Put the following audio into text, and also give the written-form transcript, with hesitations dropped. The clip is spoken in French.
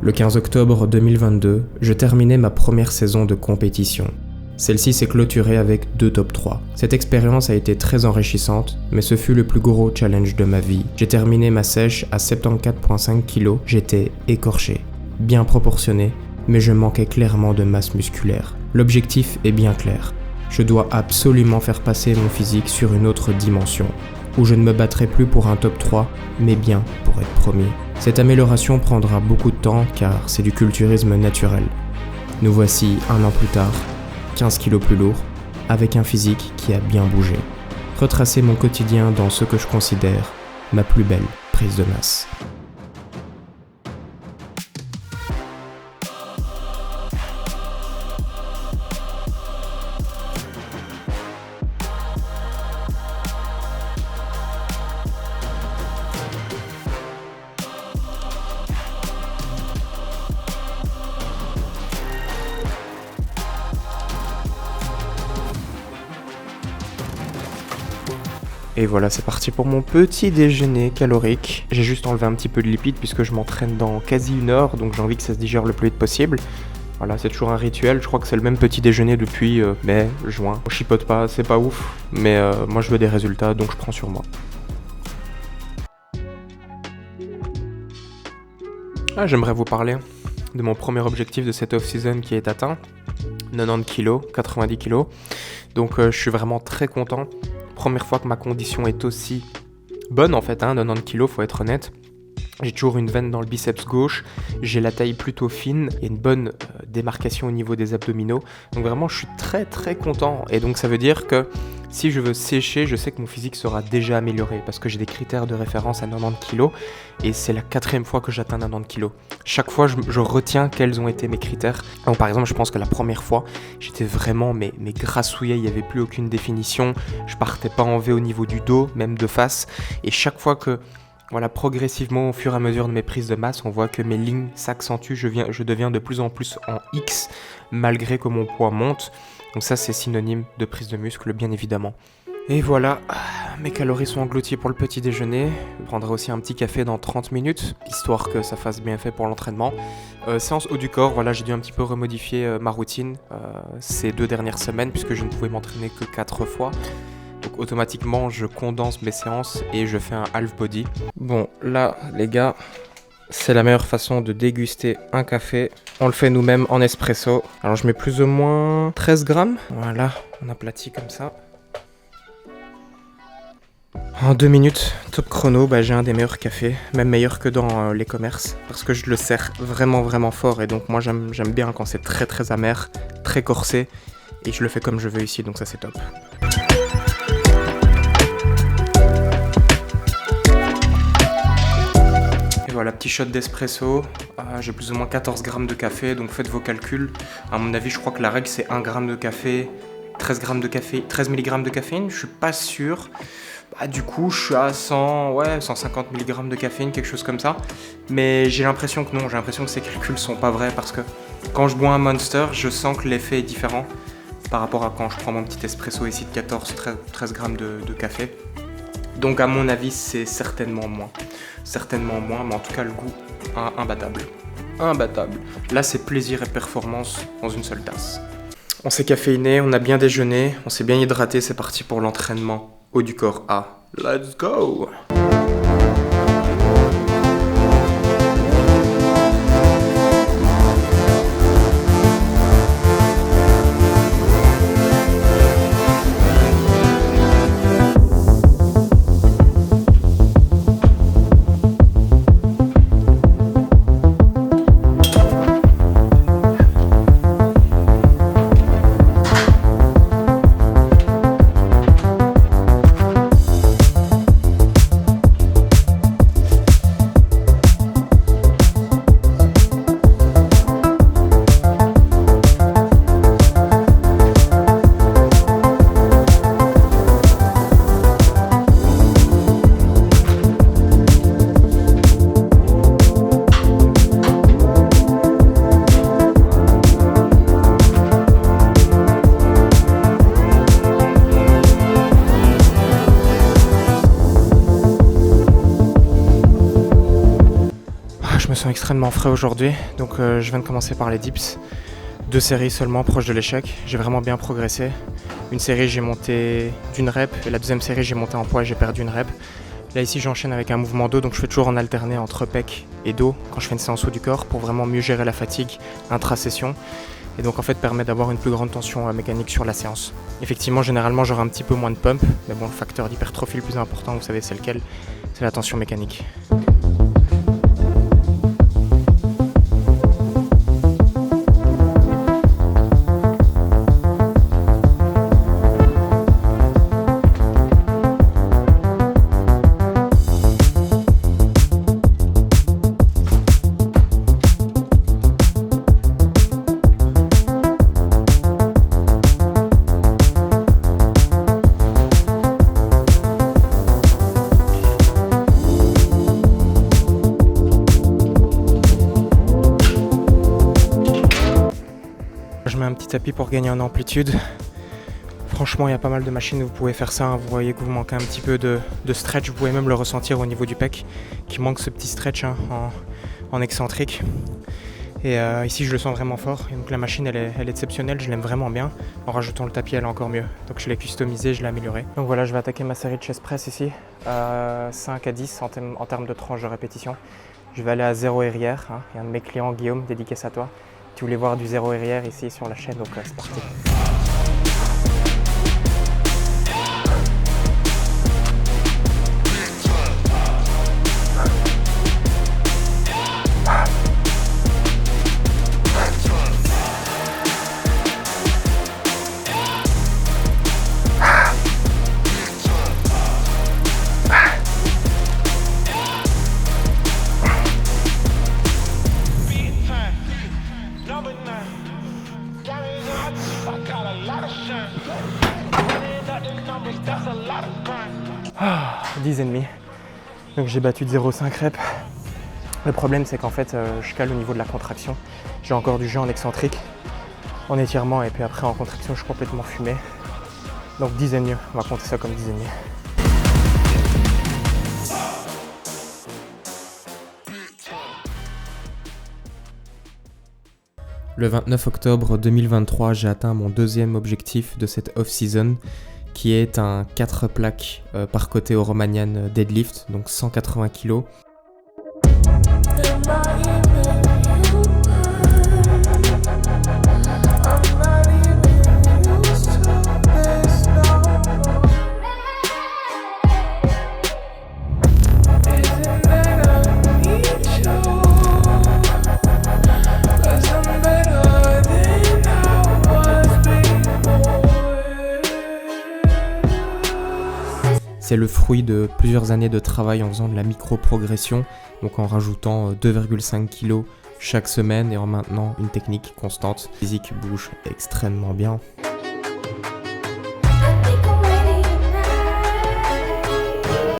Le 15 octobre 2022, je terminais ma première saison de compétition. Celle-ci s'est clôturée avec 2 top 3. Cette expérience a été très enrichissante, mais ce fut le plus gros challenge de ma vie. J'ai terminé ma sèche à 74,5 kg, j'étais écorché, bien proportionné, mais je manquais clairement de masse musculaire. L'objectif est bien clair. Je dois absolument faire passer mon physique sur une autre dimension, où je ne me battrai plus pour un top 3, mais bien pour être premier. Cette amélioration prendra beaucoup de temps car c'est du culturisme naturel. Nous voici 1 an plus tard, 15 kilos plus lourd, avec un physique qui a bien bougé. Retracer mon quotidien dans ce que je considère ma plus belle prise de masse. Et voilà, c'est parti pour mon petit déjeuner calorique. J'ai juste enlevé un petit peu de lipides puisque je m'entraîne dans quasi 1 heure, donc j'ai envie que ça se digère le plus vite possible. Voilà, c'est toujours un rituel, je crois que c'est le même petit déjeuner depuis mai, juin. On chipote pas, c'est pas ouf, mais moi je veux des résultats, donc je prends sur moi. J'aimerais vous parler de mon premier objectif de cette off-season qui est atteint. 90 kg, 90 kg. Donc je suis vraiment très content. Première fois que ma condition est aussi bonne en fait, 90 kg, faut être honnête. J'ai toujours une veine dans le biceps gauche, j'ai la taille plutôt fine, il y a une bonne démarcation au niveau des abdominaux. Donc vraiment je suis très très content et donc ça veut dire que si je veux sécher, je sais que mon physique sera déjà amélioré parce que j'ai des critères de référence à 90 kg et c'est la 4e fois que j'atteins 90 kg. Chaque fois je retiens quels ont été mes critères. Donc par exemple je pense que la première fois j'étais vraiment mais grassouillet, il n'y avait plus aucune définition, je partais pas en V au niveau du dos, même de face, et chaque fois que voilà, progressivement, au fur et à mesure de mes prises de masse, on voit que mes lignes s'accentuent, je deviens de plus en plus en X, malgré que mon poids monte. Donc ça, c'est synonyme de prise de muscle, bien évidemment. Et voilà, mes calories sont englouties pour le petit déjeuner. Je prendrai aussi un petit café dans 30 minutes, histoire que ça fasse bien fait pour l'entraînement. Séance haut du corps, voilà, j'ai dû un petit peu remodifier ma routine ces 2 dernières semaines, puisque je ne pouvais m'entraîner que 4 fois. Donc automatiquement je condense mes séances et je fais un half body. Bon là les gars, c'est la meilleure façon de déguster un café. On le fait nous-mêmes en espresso. Alors je mets plus ou moins 13 grammes. Voilà, on aplatit comme ça. En 2 minutes, top chrono, j'ai un des meilleurs cafés, même meilleur que dans les commerces, parce que je le sers vraiment vraiment fort et donc moi j'aime bien quand c'est très très amer, très corsé et je le fais comme je veux ici, donc ça c'est top. Voilà, petit shot d'espresso, j'ai plus ou moins 14 grammes de café, donc faites vos calculs. À mon avis, je crois que la règle c'est 1 gramme de café, 13 mg de caféine, je suis pas sûr. Du coup, je suis à 150 mg de caféine, quelque chose comme ça. Mais j'ai l'impression que non, j'ai l'impression que ces calculs sont pas vrais parce que quand je bois un Monster, je sens que l'effet est différent par rapport à quand je prends mon petit espresso ici de 13 grammes de café. Donc à mon avis, c'est certainement moins. Certainement moins, mais en tout cas le goût, imbattable. Imbattable. Là, c'est plaisir et performance dans une seule tasse. On s'est caféiné, on a bien déjeuné, on s'est bien hydraté, c'est parti pour l'entraînement haut du corps A. Let's go! sont extrêmement frais aujourd'hui, donc je viens de commencer par les dips. 2 séries seulement, proches de l'échec. J'ai vraiment bien progressé. Une série, j'ai monté d'une rep, et la deuxième série, j'ai monté en poids et j'ai perdu une rep. Là ici, j'enchaîne avec un mouvement dos, donc je fais toujours en alterné entre pec et dos quand je fais une séance haut du corps pour vraiment mieux gérer la fatigue intra-session. Et donc en fait permet d'avoir une plus grande tension mécanique sur la séance. Effectivement, généralement j'aurai un petit peu moins de pump, mais bon, le facteur d'hypertrophie le plus important, vous savez c'est lequel? C'est la tension mécanique. Je mets un petit tapis pour gagner en amplitude. Franchement, il y a pas mal de machines où vous pouvez faire ça. Vous voyez que vous manquez un petit peu de stretch. Vous pouvez même le ressentir au niveau du pec, qui manque ce petit stretch en excentrique. Et ici, je le sens vraiment fort. Et donc la machine, elle est exceptionnelle. Je l'aime vraiment bien. En rajoutant le tapis, elle est encore mieux. Donc je l'ai customisé, je l'ai amélioré. Donc voilà, je vais attaquer ma série de chest press ici. 5 à 10 en termes de tranche de répétition. Je vais aller à 0 arrière. Il y a un de mes clients, Guillaume, dédicace à toi. Tu voulais voir du 0 arrière ici sur la chaîne, donc c'est parti. Ah, 10,5. Donc j'ai battu de 0,5 reps. Le problème c'est qu'en fait je cale au niveau de la contraction. J'ai encore du jeu en excentrique, en étirement et puis après en contraction je suis complètement fumé. Donc 10,5, on va compter ça comme 10,5. Le 29 octobre 2023, j'ai atteint mon deuxième objectif de cette off-season, qui est un 4 plaques par côté au Romanian deadlift, donc 180 kg. C'est le fruit de plusieurs années de travail en faisant de la micro-progression, donc en rajoutant 2,5 kg chaque semaine et en maintenant une technique constante. Le physique bouge extrêmement bien.